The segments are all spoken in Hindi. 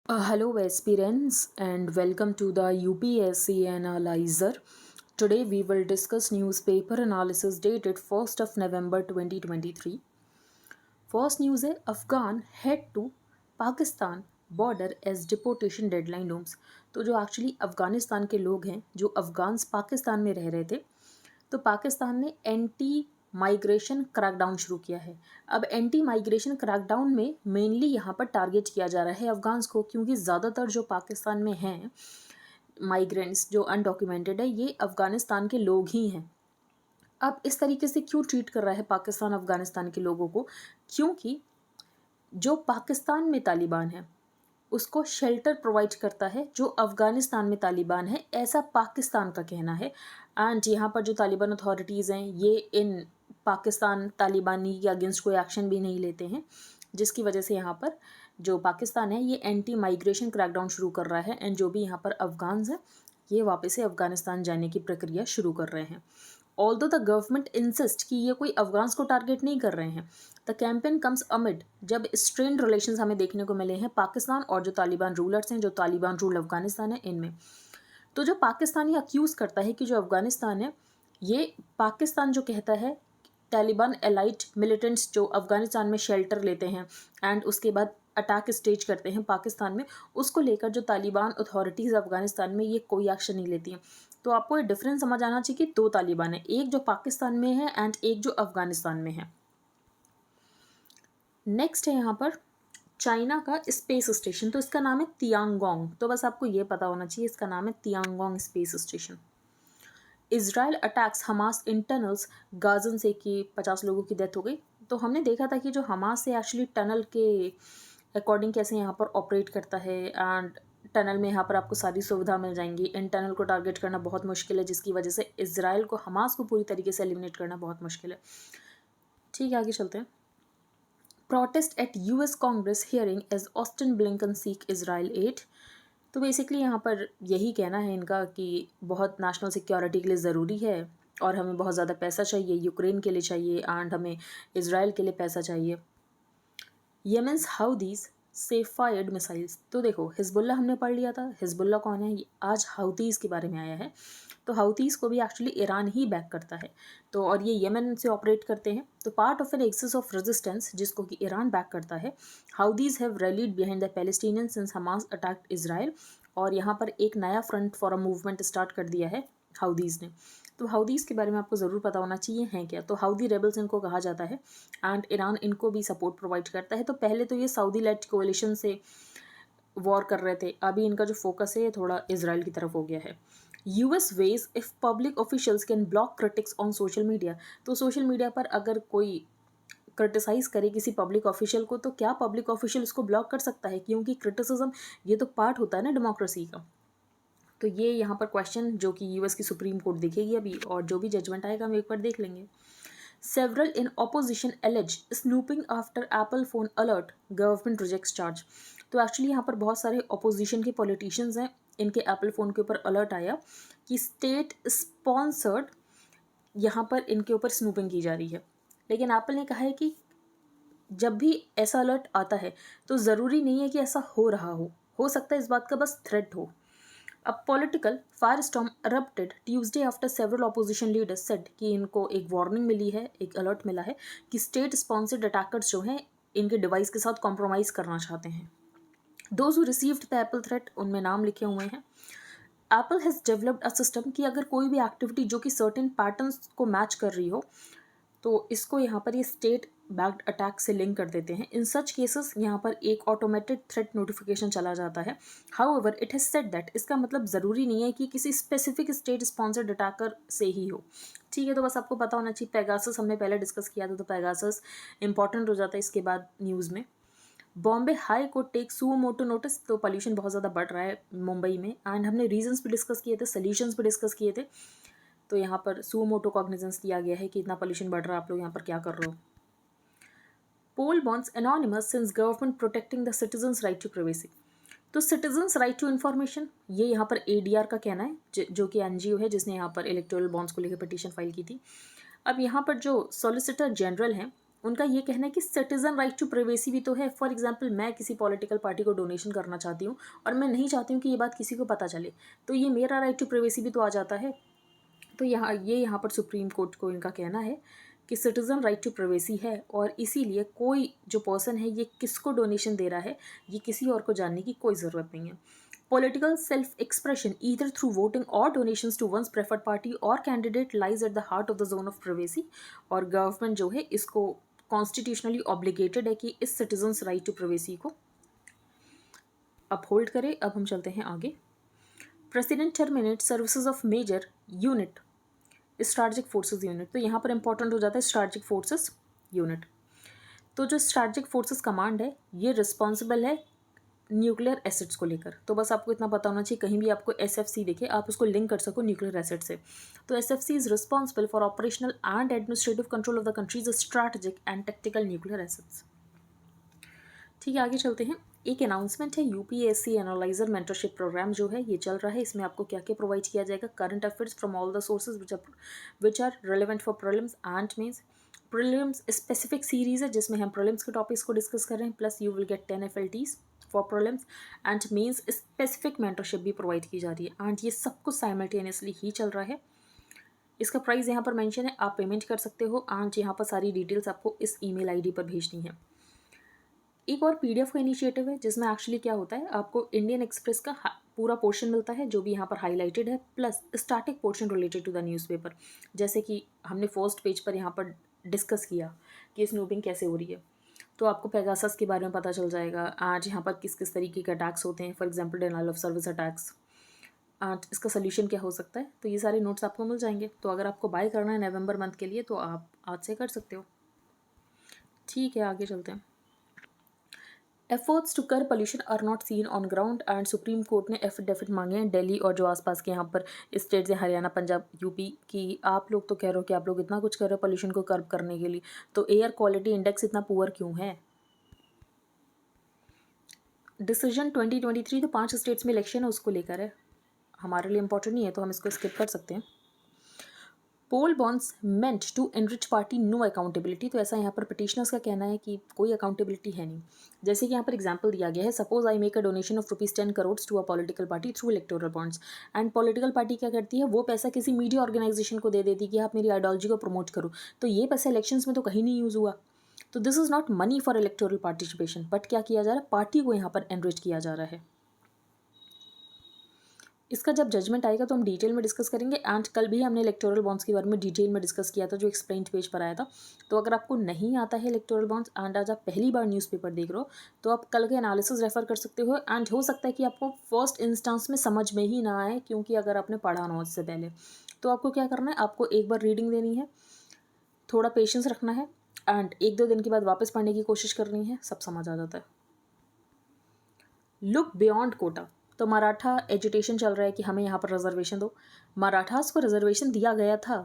Hello aspirants and welcome to the UPSC Analyzer. Today we will discuss newspaper analysis dated 1st of November 2023. First news है Afghan head to Pakistan border as deportation deadline looms। तो जो एक्चुअली अफगानिस्तान के लोग हैं जो अफगान्स पाकिस्तान में रह रहे थे, तो पाकिस्तान ने एंटी माइग्रेशन क्रैकडाउन शुरू किया है। अब एंटी माइग्रेशन क्रैकडाउन में मेनली यहाँ पर टारगेट किया जा रहा है अफगान्स को, क्योंकि ज़्यादातर जो पाकिस्तान में हैं माइग्रेंट्स जो अनडॉक्यूमेंटेड है, ये अफगानिस्तान के लोग ही हैं। अब इस तरीके से क्यों ट्रीट कर रहा है पाकिस्तान अफगानिस्तान के लोगों को? क्योंकि जो पाकिस्तान में तालिबान है उसको शेल्टर प्रोवाइड करता है जो अफ़गानिस्तान में तालिबान है, ऐसा पाकिस्तान का कहना है। एंड यहाँ पर जो तालिबान अथॉरिटीज़ हैं ये इन पाकिस्तान तालिबानी के अगेंस्ट कोई एक्शन भी नहीं लेते हैं, जिसकी वजह से यहाँ पर जो पाकिस्तान है ये एंटी माइग्रेशन क्रैकडाउन शुरू कर रहा है। एंड जो भी यहाँ पर अफ़गान्स हैं ये वापस से अफ़गानिस्तान जाने की प्रक्रिया शुरू कर रहे हैं। ऑल्दो द गवर्नमेंट इंसिस्ट कि ये कोई अफगान्स को टारगेट नहीं कर रहे हैं, द कैंपेन कम्स अमिड जब स्ट्रेन्ड रिलेशंस हमें देखने को मिले हैं पाकिस्तान और जो तालिबान रूलर्स हैं, जो तालिबान रूल अफगानिस्तान है इनमें। तो जो पाकिस्तानी अक्यूज़ करता है कि जो अफगानिस्तान है ये पाकिस्तान जो कहता है तालिबान एलाइट मिलिटेंट्स जो अफगानिस्तान में शेल्टर लेते हैं एंड उसके बाद अटैक स्टेज करते हैं पाकिस्तान में, उसको लेकर जो तालिबान अथॉरिटीज़ अफगानिस्तान में ये कोई एक्शन नहीं लेती हैं। तो आपको ये डिफरेंस समझ आना चाहिए कि दो तालिबान है, एक जो पाकिस्तान में है एंड एक जो अफगानिस्तान में है। नेक्स्ट है यहाँ पर चाइना का स्पेस स्टेशन, तो इसका नाम है तियांगोंग। तो बस आपको ये पता होना चाहिए इसका नाम है Tiangong space station. Israel attacks Hamas internals Gazan से कि 50 लोगों की डेथ हो गई। तो हमने देखा था कि जो हमास से एक्चुअली टनल के अकॉर्डिंग कैसे यहाँ पर ऑपरेट करता है एंड टनल में यहाँ पर आपको सारी सुविधा मिल जाएंगी। इन टनल को टारगेट करना बहुत मुश्किल है, जिसकी वजह से इजराइल को हमास को पूरी तरीके से एलिमिनेट करना बहुत मुश्किल है। ठीक है, आगे चलते हैं। Protest at US Congress hearing as Austin Blinken seek Israel aid. तो बेसिकली यहाँ पर यही कहना है इनका कि बहुत नेशनल सिक्योरिटी के लिए ज़रूरी है और हमें बहुत ज़्यादा पैसा चाहिए, यूक्रेन के लिए चाहिए एंड हमें इजराइल के लिए पैसा चाहिए। येमेन्स हाउदीज से फायर्ड मिसाइल्स। तो देखो हिजबुल्ला हमने पढ़ लिया था, हिजबुल्ला कौन है, ये आज हाउतीज़ के बारे में आया है। तो हाउतीज़ को भी एक्चुअली ईरान ही बैक करता है, तो और ये येमेन से ऑपरेट करते हैं। तो part of an axis of resistance जिसको कि ईरान बैक करता है, Houthis have rallied behind the Palestinian since Hamas attacked Israel. और यहाँ पर एक नया front for a movement start कर दिया है हाउदीज़ ने। तो हाउदीज़ के बारे में आपको ज़रूर पता होना चाहिए हैं क्या। तो हाउदी रेबल्स इनको कहा जाता है एंड ईरान इनको भी सपोर्ट प्रोवाइड करता है। तो पहले तो ये सऊदी लेड कोalition से वॉर कर रहे थे, अभी इनका जो फोकस है ये थोड़ा इजराइल की तरफ हो गया है। US weighs if public officials can block critics on social media. तो सोशल मीडिया पर अगर कोई क्रिटिसाइज करे किसी पब्लिक ऑफिशियल को, तो क्या पब्लिक ऑफिशियल उसको ब्लॉक कर सकता है? क्योंकि क्रिटिसिज्म ये तो पार्ट होता है ना डेमोक्रेसी का। तो ये यहाँ पर क्वेश्चन जो कि यूएस की सुप्रीम कोर्ट देखेगी अभी, और जो भी जजमेंट आएगा हम एक बार देख लेंगे। Several in opposition allege snooping after Apple phone alert, government rejects charge। तो एक्चुअली यहाँ पर बहुत सारे ऑपोजिशन के पॉलिटिशियंस हैं, इनके एप्पल फ़ोन के ऊपर अलर्ट आया कि स्टेट स्पॉन्सर्ड यहाँ पर इनके ऊपर स्नूपिंग की जा रही है। लेकिन एप्पल ने कहा है कि जब भी ऐसा अलर्ट आता है तो ज़रूरी नहीं है कि ऐसा हो रहा हो सकता है इस बात का बस थ्रेट हो। A political firestorm erupted Tuesday after several opposition leaders said कि इनको एक वार्निंग मिली है, एक अलर्ट मिला है कि स्टेट स्पॉन्सर्ड अटैकर्स जो हैं इनके डिवाइस के साथ कॉम्प्रोमाइज़ करना चाहते हैं। Those who received the Apple threat, उनमें नाम लिखे हुए हैं। Apple has developed a system कि अगर कोई भी एक्टिविटी जो कि सर्टेन पैटर्न्स को मैच कर रही हो तो इसको यहाँ पर ये स्टेट बैक्ड अटैक से लिंक कर देते हैं। इन सच केसेस यहाँ पर एक ऑटोमेटेड थ्रेट नोटिफिकेशन चला जाता है। However it has said that, इसका मतलब ज़रूरी नहीं है कि किसी स्पेसिफिक स्टेट स्पॉन्सर्ड अटैकर से ही हो। ठीक है, तो बस आपको पता होना चाहिए। पेगासस हमने पहले डिस्कस किया था, तो पेगासस इंपॉर्टेंट हो जाता है इसके बाद न्यूज़ में। Bombay high court take suo motu notice. तो पॉल्यूशन बहुत ज़्यादा बढ़ रहा है मुंबई में एंड हमने रीजंस भी डिस्कस किए थे, सोल्यूशंस भी डिस्कस किए थे। तो यहाँ पर सुमोटो कॉग्निजेंस दिया गया है कि इतना पॉल्यूशन बढ़ रहा है, आप लोग यहाँ पर क्या कर रहे हो। Poll bonds anonymous since government protecting the citizens right to privacy. तो सिटीजन्स राइट टू इन्फॉर्मेशन, ये यहाँ पर एडीआर का कहना है, जो कि एनजीओ है जिसने यहाँ पर इलेक्टोरल बॉन्ड्स को लेकर पिटीशन फाइल की थी। अब यहाँ पर जो सॉलिसिटर जनरल हैं उनका ये कहना है कि सिटीजन राइट टू प्राइवेसी भी तो है। फॉर एग्जांपल मैं किसी पॉलिटिकल पार्टी को डोनेशन करना चाहती हूँ और मैं नहीं चाहती हूँ कि ये बात किसी को पता चले, तो ये मेरा राइट टू प्राइवेसी भी तो आ जाता है। तो यहाँ पर सुप्रीम कोर्ट को इनका कहना है कि सिटीजन राइट टू प्राइवेसी है और इसीलिए कोई जो पर्सन है ये किसको डोनेशन दे रहा है ये किसी और को जानने की कोई ज़रूरत नहीं है। Political self-expression, either through voting or donations to one's preferred party or candidate, lies at the heart of the zone of privacy। और गवर्नमेंट जो है इसको कॉन्स्टिट्यूशनली ऑब्लिगेटेड है कि इस सिटीजन्स राइट टू प्राइवेसी को अपहोल्ड करे। अब हम चलते हैं आगे। President terminate services of major unit strategic forces unit. तो यहाँ पर इंपॉर्टेंट हो जाता है स्ट्रैटेजिक फोर्सेस यूनिट। तो जो स्ट्रैटेजिक फोर्सेस कमांड है ये रिस्पॉन्सिबल है न्यूक्लियर एसिड्स को लेकर। तो बस आपको इतना पता होना चाहिए, कहीं भी आपको SFC दिखे आप उसको लिंक कर सको न्यूक्लियर एसिड से। तो SFC is responsible for operational and administrative control of the countries strategic and tactical nuclear acids. ठीक है, आगे चलते हैं। एक अनाउंसमेंट है, UPSC एनालाइजर मेंटरशिप प्रोग्राम जो है ये चल रहा है। इसमें आपको क्या क्या प्रोवाइड किया जाएगा? Current affairs from all the sources which are relevant for prelims and mains. Prelims specific series है जिसमें हम प्रीलिम्स के टॉपिक्स को डिस्कस कर रहे हैं, plus you will get 10 FLTs for prelims and mains. Specific mentorship भी प्रोवाइड की जा रही है एंड ये सब कुछ साइमल्टेनियसली ही चल रहा है। इसका प्राइस यहाँ पर मेंशन है, आप पेमेंट कर सकते हो एंड यहाँ पर सारी डिटेल्स आपको इस ईमेल आईडी पर भेजनी है। एक और PDF का इनिशिएटिव है जिसमें एक्चुअली क्या होता है, आपको इंडियन एक्सप्रेस का पूरा पोर्शन मिलता है जो भी यहाँ पर हाईलाइटेड है, plus static portion related to the newspaper. जैसे कि हमने फर्स्ट पेज पर यहाँ पर डिस्कस किया कि स्नूपिंग कैसे हो रही है, तो आपको पेगासस के बारे में पता चल जाएगा। आज यहाँ पर किस किस तरीके के अटैक्स होते हैं, for example denial of service attacks, आज इसका सोल्यूशन क्या हो सकता है। तो ये सारे नोट्स आपको मिल जाएंगे। तो अगर आपको बाय करना है नवंबर मंथ के लिए तो आप आज से कर सकते हो। ठीक है, आगे चलते हैं। Efforts to curb pollution are not seen on ground and supreme court ने एफिडेविट मांगे हैं दिल्ली और जो आसपास के यहाँ पर स्टेट्स हैं, हरियाणा, पंजाब, यूपी, कि आप लोग तो कह रहे हो कि आप लोग इतना कुछ कर रहे हो पोल्यूशन को कर्ब करने के लिए, तो एयर क्वालिटी इंडेक्स इतना पुअर क्यों है? डिसीजन 2023 तो 5 स्टेट्स में इलेक्शन है उसको लेकर है, हमारे लिए इंपॉर्टेंट नहीं है तो हम इसको स्किप कर सकते हैं। Poll bonds meant to enrich party, no accountability. तो ऐसा यहाँ पर पिटिशनर्स का कहना है कि कोई अकाउंटेबिलिटी है नहीं। जैसे कि यहाँ पर एग्जांपल दिया गया है, suppose I make a donation of ₹10 crore to a political party through electoral bonds, and political party क्या करती है, वो पैसा किसी मीडिया ऑर्गेनाइजेशन को दे देती है कि आप मेरी आइडियोलॉजी को प्रमोट करो, तो ये पैसा इलेक्शंस में तो कहीं नहीं यूज़ हुआ। तो this is not money for electoral participation, but क्या किया जा रहा है, पार्टी को यहाँ पर एनरिच किया जा रहा है। इसका जब जजमेंट आएगा तो हम डिटेल में डिस्कस करेंगे एंड कल भी हमने इलेक्टोरल बॉन्ड्स के बारे में डिटेल में डिस्कस किया था जो एक्सप्लेन्ड पेज पर आया था। तो अगर आपको नहीं आता है इलेक्टोरल बॉन्ड्स एंड आज आप पहली बार न्यूज़पेपर देख रहे हो तो आप कल के एनालिसिस रेफर कर सकते हो एंड हो सकता है कि आपको फर्स्ट इंस्टेंस में समझ में ही ना आए, क्योंकि अगर आपने पढ़ा ना उससे पहले, तो आपको क्या करना है, आपको एक बार रीडिंग देनी है, थोड़ा पेशेंस रखना है एंड 1-2 दिन के बाद वापस पढ़ने की कोशिश करनी है, सब समझ आ जाता है। Look beyond quota. तो मराठा एजुटेशन चल रहा है कि हमें यहाँ पर रिजर्वेशन दो। मराठास को रिजर्वेशन दिया गया था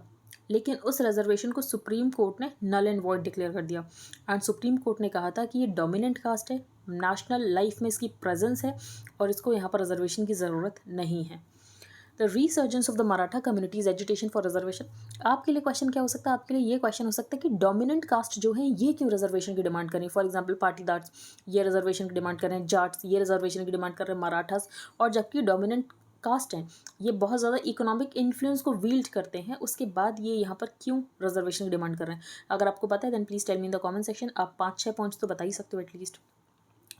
लेकिन उस रिजर्वेशन को सुप्रीम कोर्ट ने नल एंड वॉइड डिक्लेयर कर दिया एंड सुप्रीम कोर्ट ने कहा था कि ये डोमिनेंट कास्ट है, नेशनल लाइफ में इसकी प्रेजेंस है और इसको यहाँ पर रिजर्वेशन की ज़रूरत नहीं है। The resurgence of the Maratha communities agitation for reservation. आपके लिए क्वेश्चन क्या हो सकता है, आपके लिए ये क्वेश्चन हो सकता है कि डोमिनेंट कास्ट जो है ये क्यों रिजर्वेशन की डिमांड करें। फॉर एग्जांपल पाटीदार्स ये रिजर्वेशन की डिमांड कर रहे हैं, जाट्स ये रिजर्वेशन की डिमांड कर रहे हैं, मराठास, और जबकि डोमिनेंट कास्ट हैं ये बहुत ज़्यादा इकोनॉमिक इन्फ्लुएंस को वील्ड करते हैं, उसके बाद ये यहाँ पर क्यों रिजर्वेशन की डिमांड कर रहे हैं। अगर आपको पता है then please tell me in the comment section. आप 5-6 पॉइंट्स तो बता ही सकते हो at least.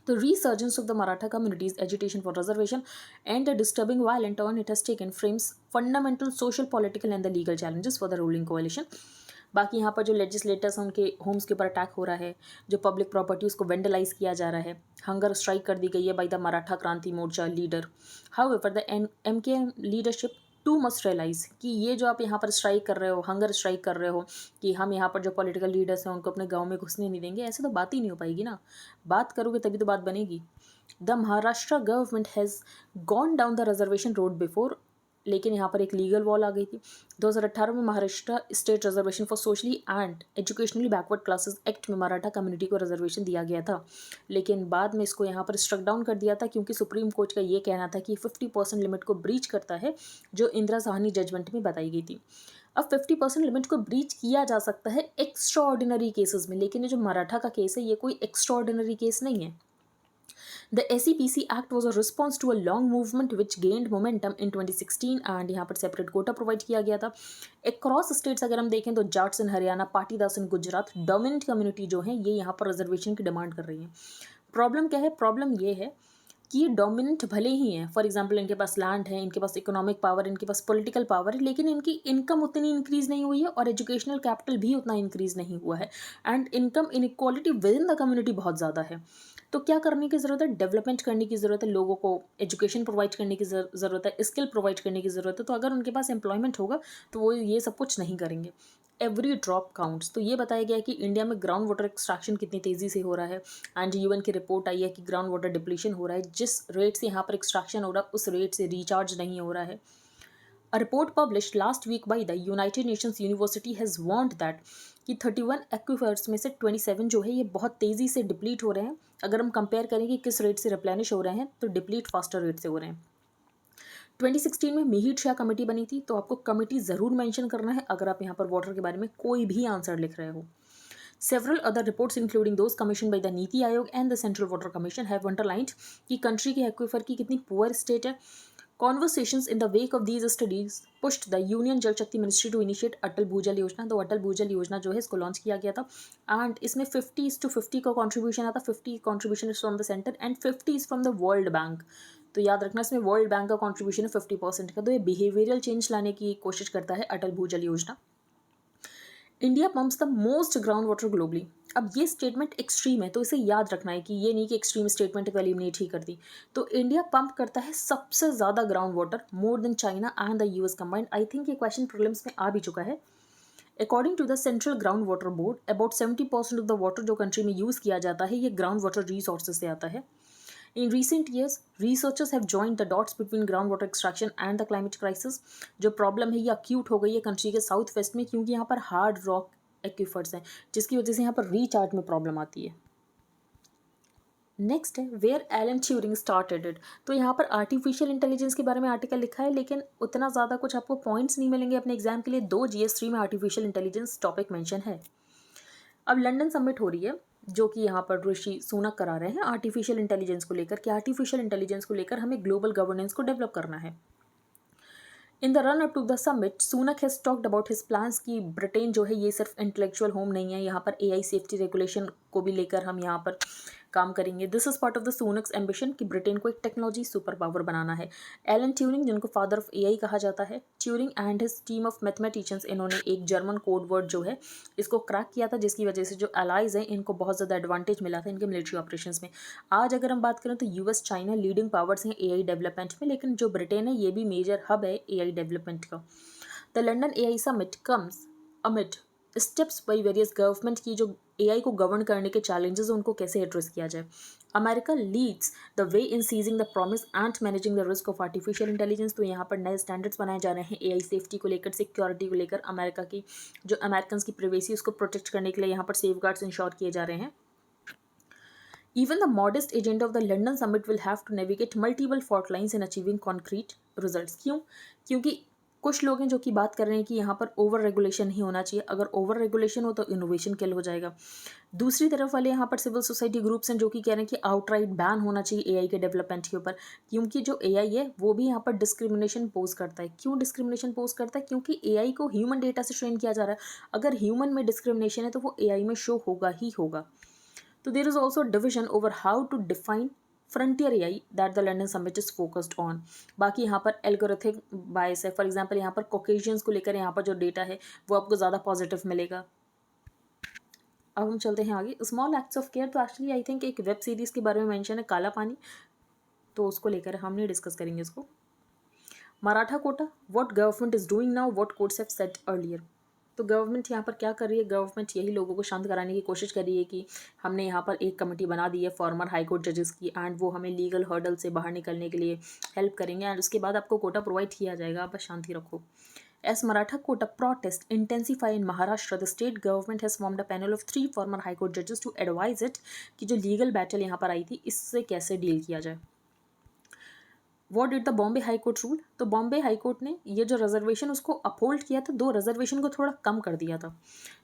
The resurgence of the Maratha community's agitation for reservation and the disturbing violent turn it has taken frames fundamental social, political and the legal challenges for the ruling coalition. बाकी यहाँ पर जो लेजिस्लेटर्स हैं उनके होम्स के ऊपर अटैक हो रहा है, जो पब्लिक प्रॉपर्टी उसको वेंडलाइज किया जा रहा है, हंगर स्ट्राइक कर दी गई है bye the Maratha Kranti Morcha leader. However the MK leadership too must realise कि ये जो आप यहाँ पर स्ट्राइक कर रहे हो, हंगर स्ट्राइक कर रहे हो कि हम यहाँ पर जो पॉलिटिकल लीडर्स हैं उनको अपने गांव में घुसने नहीं देंगे, ऐसे तो बात ही नहीं हो पाएगी ना। बात करोगे तभी तो बात बनेगी। The Maharashtra government has gone down the reservation road before, लेकिन यहाँ पर एक लीगल वॉल आ गई थी। 2018 में Maharashtra state reservation for socially and educationally backward classes act में मराठा कम्युनिटी को रिजर्वेशन दिया गया था, लेकिन बाद में इसको यहाँ पर स्ट्रक डाउन कर दिया था क्योंकि सुप्रीम कोर्ट का ये कहना था कि 50% लिमिट को ब्रीच करता है जो इंदिरा साहनी जजमेंट में बताई गई थी। अब 50% लिमिट को ब्रीच किया जा सकता है एक्स्ट्रा ऑर्डिनरी केसेस में, लेकिन ये जो मराठा का केस है ये कोई एक्स्ट्रा ऑर्डिनरी केस नहीं है. The SEPC Act was a response to a long movement which gained momentum in 2016 and यहाँ पर सेपरेट कोटा प्रोवाइड किया गया था. अक्रॉस स्टेट्स अगर हम देखें तो जाट्स इन हरियाणा, पाटीदास इन गुजरात, डोमिनेंट कम्युनिटी जो है ये यहाँ पर रिजर्वेशन की डिमांड कर रही है. प्रॉब्लम क्या है? प्रॉब्लम ये है कि ये डोमिनेंट भले ही हैं, फॉर एग्जांपल इनके पास लैंड है, इनके पास इकोनॉमिक पावर, इनके पास पॉलिटिकल पावर है, लेकिन इनकी इनकम उतनी इंक्रीज़ नहीं हुई है और एजुकेशनल कैपिटल भी उतना इंक्रीज़ नहीं हुआ है. And income inequality with in the community बहुत ज़्यादा है. तो क्या करने की ज़रूरत है? डेवलपमेंट करने की ज़रूरत है, लोगों को एजुकेशन प्रोवाइड करने की ज़रूरत है, स्किल प्रोवाइड करने की ज़रूरत है. तो अगर उनके पास एम्प्लॉयमेंट होगा तो वो ये सब कुछ नहीं करेंगे. Every drop counts. तो ये बताया गया है कि इंडिया में ग्राउंड वाटर एक्सट्रैक्शन कितनी तेज़ी से हो रहा है. एंड यूएन की रिपोर्ट आई है कि ग्राउंड वाटर डिप्लीशन हो रहा है. जिस रेट से यहाँ पर एक्सट्रैक्शन हो रहा है उस रेट से रिचार्ज नहीं हो रहा है. A report published last week by the United Nations University has warned that कि 31 एक्वीफर्स में से 27 जो है ये बहुत तेज़ी से डिप्लीट हो रहे हैं. अगर हम कंपेयर करें कि किस रेट से रिप्लेनिश हो रहे हैं तो डिप्लीट फास्टर रेट से हो रहे हैं. 2016 में मीहित शाह कमेटी बनी थी, तो आपको कमेटी ज़रूर मेंशन करना है अगर आप यहाँ पर वाटर के बारे में कोई भी आंसर लिख रहे हो. Several other reports including those commissioned by the NITI Aayog and the Central Water Commission have underlined कि कंट्री के एक्वीफर की कितनी पुअर स्टेट है. Conversations in the wake of these studies pushed the Union Jal Shakti Ministry to initiate अटल भूजल योजना. तो अटल भूजल योजना जो है इसको लॉन्च किया गया था एंड इसमें 50:50 का कॉन्ट्रीब्यूशन आता. 50 contribution is from the centre and 50 is from the world bank. तो याद रखना इसमें वर्ल्ड बैंक का कॉन्ट्रीब्यूशन है 50% का. तो ये बिहेवियरल चेंज लाने की कोशिश करता है अटल भूजल योजना. India pumps the most ground water globally. अब ये स्टेटमेंट एक्सट्रीम है तो इसे याद रखना है कि ये नहीं कि एक्सट्रीम स्टेटमेंट को एलिमिनेट ही कर दी. तो इंडिया पंप करता है सबसे ज़्यादा ground water, more than China and the US combined. I think ये क्वेश्चन प्रीलिम्स में आ भी चुका है. According to the central ground water board about 70% of the water जो कंट्री में यूज़ किया जाता है ये ग्राउंड वाटर रिसोर्सेज से आता है. In recent years, researchers have joined the dots between groundwater extraction and the climate crisis. जो प्रॉब्लम है ये अक्यूट हो गई है कंट्री के साउथ वेस्ट में क्योंकि यहाँ पर हार्ड रॉक एक्वीफर्स हैं जिसकी वजह से यहाँ पर रिचार्ज में प्रॉब्लम आती है. नेक्स्ट है where Alan Turing started it. तो यहाँ पर आर्टिफिशियल इंटेलिजेंस के बारे में आर्टिकल लिखा है लेकिन उतना ज़्यादा कुछ आपको पॉइंट्स नहीं मिलेंगे अपने एग्जाम के लिए. 2 GS3 में आर्टिफिशियल इंटेलिजेंस टॉपिक मेंशन है. अब लंदन समिट हो रही है जो कि यहाँ पर ऋषि सुनक करा रहे हैं आर्टिफिशियल इंटेलिजेंस को लेकर कि आर्टिफिशियल इंटेलिजेंस को लेकर हमें ग्लोबल गवर्नेंस को डेवलप करना है. In the run up to the summit Sunak has talked about his plans कि ब्रिटेन जो है ये सिर्फ इंटेलेक्चुअल होम नहीं है, यहाँ पर AI सेफ्टी रेगुलेशन को भी लेकर हम यहाँ पर काम करेंगे. This is part of the Sunak's ambition कि ब्रिटेन को एक टेक्नोलॉजी सुपर पावर बनाना है. एलन ट्यूरिंग जिनको फादर ऑफ AI कहा जाता है, Turing and his team of mathematicians इन्होंने एक जर्मन कोड वर्ड जो है इसको क्रैक किया था जिसकी वजह से जो एलाइज हैं इनको बहुत ज़्यादा एडवांटेज मिला था इनके मिलिट्री ऑपरेशंस में. आज अगर हम बात करें तो US चाइना लीडिंग पावर्स हैं AI डेवलपमेंट में, लेकिन जो ब्रिटेन है ये भी मेजर हब है AI डेवलपमेंट का. The London AI summit comes amid steps by various government की जो AI को गवर्न करने के चैलेंजेस उनको कैसे एड्रेस किया जाए. America leads the way in seizing the promise and managing the risk of artificial intelligence. तो यहाँ पर नए स्टैंडर्ड्स बनाए जा रहे हैं AI सेफ्टी को लेकर, सिक्योरिटी को लेकर. अमेरिका की जो अमेरिकन की प्राइवेसी उसको प्रोटेक्ट करने के लिए यहाँ पर सेफगार्ड्स इंश्योर किए जा रहे हैं. Even the modest agenda of the London summit will have to navigate multiple fault lines in achieving concrete results. क्यों? क्योंकि कुछ लोग हैं जो कि बात कर रहे हैं कि यहाँ पर ओवर रेगुलेशन नहीं होना चाहिए. अगर ओवर रेगुलेशन हो तो इनोवेशन किल हो जाएगा. दूसरी तरफ वाले यहाँ पर सिविल सोसाइटी ग्रुप्स हैं जो कि कह रहे हैं कि आउटराइट बैन होना चाहिए AI के डेवलपमेंट के ऊपर, क्योंकि जो AI है वो भी यहाँ पर डिस्क्रिमिनेशन पोज करता है. क्यों डिस्क्रिमिनेशन पोज करता है? क्योंकि AI को ह्यूमन डेटा से ट्रेन किया जा रहा है. अगर ह्यूमन में डिस्क्रिमिनेशन है तो वो AI में शो होगा ही होगा. So there is also a division over how to define frontier AI that the London Summit is focused on. बाकी यहाँ पर algorithmic bias है. फॉर एग्जाम्पल यहाँ पर Caucasians को लेकर यहाँ पर जो डेटा है वो आपको ज़्यादा पॉजिटिव मिलेगा. अब हम चलते हैं आगे. Small acts of care. तो एक्चुअली आई थिंक एक वेब सीरीज़ के बारे में मेंशन है काला पानी, तो उसको लेकर हम नहीं डिस्कस करेंगे इसको. Maratha quota. What government is doing now, what courts have said earlier. तो गवर्नमेंट यहाँ पर क्या कर रही है? गवर्नमेंट यही लोगों को शांत कराने की कोशिश कर रही है कि हमने यहाँ पर एक कमेटी बना दी है फॉर्मर हाई कोर्ट जजेस की एंड वो हमें लीगल हर्डल से बाहर निकलने के लिए हेल्प करेंगे एंड उसके बाद आपको कोटा प्रोवाइड किया जाएगा. आप बस शांति रखो. As Maratha quota protest intensify in Maharashtra, the state government has formed a panel of 3 former high court जजेस टू एडवाइज इट कि जो लीगल बैटल यहाँ पर आई थी इससे कैसे डील किया जाए. What did the Bombay high court rule? तो बॉम्बे हाई कोर्ट ने ये जो रिजर्वेशन उसको अपहोल्ड किया था, 2 रिजर्वेशन को थोड़ा कम कर दिया था।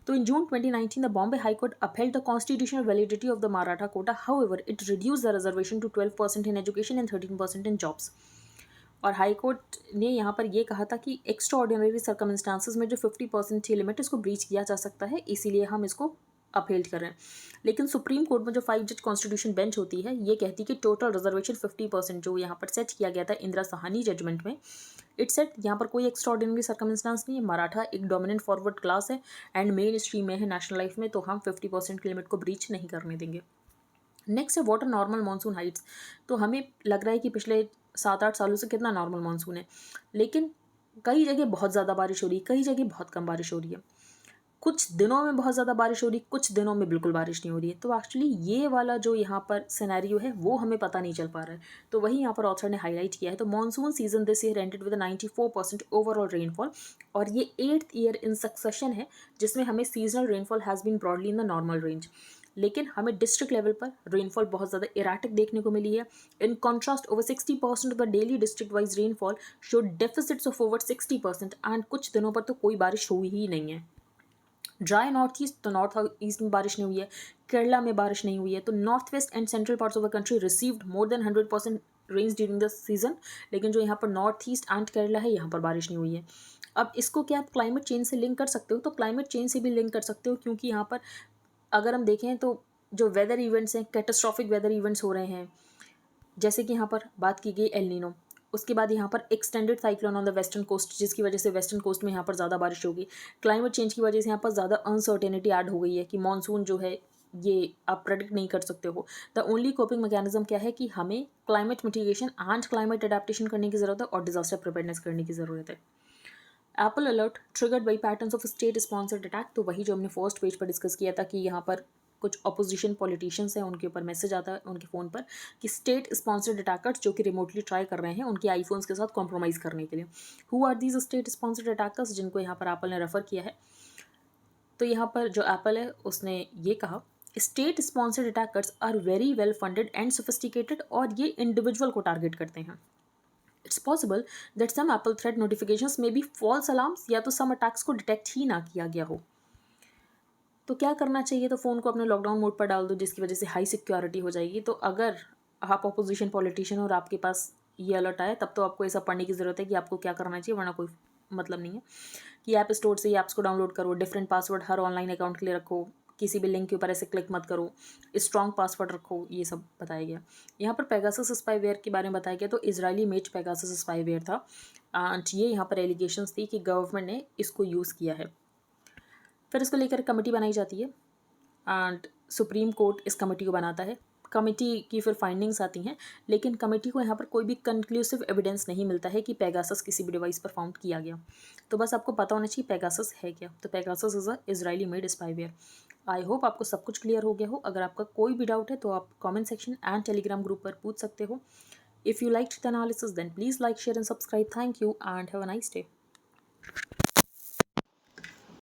तो in June 2019 the Bombay high court upheld the constitutional validity of the Maratha quota, however it reduce the reservation to 12% in education and 13% in jobs. और हाई कोर्ट ने यहाँ पर ये कहा था कि एक्स्ट्रा ऑर्डिनरी सर्कमस्टांसिस में जो 50% थी लिमिट, इसको ब्रीच किया जा सकता है, इसीलिए हम इसको अपहेल्ड कर रहे हैं। लेकिन सुप्रीम कोर्ट में जो 5 जज कॉन्स्टिट्यूशन बेंच होती है, ये कहती है कि टोटल रिजर्वेशन 50% जो यहाँ पर सेट किया गया था इंदिरा साहनी जजमेंट में, इट सेट यहाँ पर कोई एक्स्ट्रा ऑर्डिनरी सर्कमस्टांस नहीं है, मराठा एक डोमिनेंट फॉरवर्ड क्लास है एंड मेन स्ट्रीम में है नेशनल लाइफ में, तो हम 50% की लिमिट को ब्रीच नहीं करने देंगे। नेक्स्ट है वाटर नॉर्मल मानसून हाइट्स। तो हमें लग रहा है कि पिछले 7-8 सालों से कितना नॉर्मल मानसून है, लेकिन कई जगह बहुत ज़्यादा बारिश हो रही है, कई जगह बहुत कम बारिश हो रही है, कुछ दिनों में बहुत ज़्यादा बारिश हो रही है, कुछ दिनों में बिल्कुल बारिश नहीं हो रही है। तो एक्चुअली ये वाला जो यहाँ पर सिनेरियो है वो हमें पता नहीं चल पा रहा है, तो वही यहाँ पर ऑथर ने हाईलाइट किया है। तो monsoon season this year ended with 94% overall rainfall, और ये 8th ईयर इन सक्सेशन है जिसमें हमें seasonal rainfall has been broadly in the normal range. लेकिन हमें डिस्ट्रिक्ट लेवल पर रेनफॉल बहुत ज़्यादा इराटिक देखने को मिली है। In contrast over 60% of the daily district wise rainfall showed deficits of over 60%, and कुछ दिनों पर तो कोई बारिश हुई ही नहीं है। ड्राई नॉर्थ ईस्ट, तो नॉर्थ ईस्ट में बारिश नहीं हुई है, केरला में बारिश नहीं हुई है, तो north west and central parts of the country received more than 100% rains during the season. लेकिन जो यहाँ पर नॉर्थ ईस्ट एंड केरला है, यहाँ पर बारिश नहीं हुई है। अब इसको क्या आप क्लाइमेट चेंज से लिंक कर सकते हो? तो क्लाइमेट चेंज से भी लिंक कर सकते हो, क्योंकि यहाँ पर अगर हम देखें तो जो वेदर इवेंट्स हैं, कैटास्ट्रॉफिक वेदर इवेंट्स हो रहे हैं, जैसे कि यहाँ पर बात की गई एल नीनो, उसके बाद यहाँ पर extended cyclone on the western coast, जिसकी वजह से वेस्टर्न कोस्ट में यहाँ पर ज़्यादा बारिश होगी। क्लाइमेट चेंज की वजह से यहाँ पर ज़्यादा अनसर्टेनिटी ऐड हो गई है कि मानसून जो है ये आप प्रेडिक्ट नहीं कर सकते हो। द ओनली कोपिंग मैकेनिज्म क्या है कि हमें climate mitigation and climate adaptation करने की ज़रूरत है और डिजास्टर प्रिपेयरनेस करने की ज़रूरत है। Apple alert triggered by patterns of state sponsored attack, तो वही जो हमने फर्स्ट पेज पर डिस्कस किया था कि यहाँ पर कुछ अपोजिशन पॉलिटिशियंस हैं, उनके ऊपर मैसेज आता है उनके फ़ोन पर कि स्टेट स्पॉन्सर्ड अटैकर्स जो कि रिमोटली ट्राई कर रहे हैं उनके आईफोन्स के साथ कॉम्प्रोमाइज़ करने के लिए। Who are these state sponsored attackers, जिनको यहाँ पर एप्पल ने रेफर किया है? तो यहाँ पर जो एप्पल है उसने ये कहा, state sponsored attackers are very well funded and sophisticated, और ये इंडिविजुअल को टारगेट करते हैं। It's possible that some Apple threat notifications may be false alarms, या तो सम अटैक्स को डिटेक्ट ही ना किया गया हो। तो क्या करना चाहिए? तो फ़ोन को अपने लॉकडाउन मोड पर डाल दो, जिसकी वजह से हाई सिक्योरिटी हो जाएगी। तो अगर आप अपोजिशन पॉलिटिशियन और आपके पास ये अलर्ट आए, तब तो आपको ऐसा पढ़ने की ज़रूरत है कि आपको क्या करना चाहिए, वरना कोई मतलब नहीं है। कि ऐप स्टोर से ये ऐप्स को डाउनलोड करो, डिफरेंट पासवर्ड हर ऑनलाइन अकाउंट के लिए रखो, किसी भी लिंक के ऊपर ऐसे क्लिक मत करो, स्ट्रॉन्ग पासवर्ड रखो, ये सब बताया गया। यहाँ पर पेगासस स्पाईवेयर के बारे में बताया गया। तो इजरायली मेड पेगासस स्पाईवेयर था, एंड ये यहाँ पर एलिगेशंस थी कि गवर्नमेंट ने इसको यूज़ किया है। फिर इसको लेकर कमेटी बनाई जाती है एंड सुप्रीम कोर्ट इस कमेटी को बनाता है। कमेटी की फिर फाइंडिंग्स आती हैं, लेकिन कमेटी को यहाँ पर कोई भी कंक्लूसिव एविडेंस नहीं मिलता है कि पेगासस किसी भी डिवाइस पर फाउंड किया गया। तो बस आपको पता होना चाहिए पेगासस है क्या। तो Pegasus is a Israeli made spyware. I hope आपको सब कुछ क्लियर हो गया हो। अगर आपका कोई भी डाउट है तो आप comment section and Telegram group पर पूछ सकते हो। If you liked the analysis then please like share and subscribe. Thank you and have a nice day.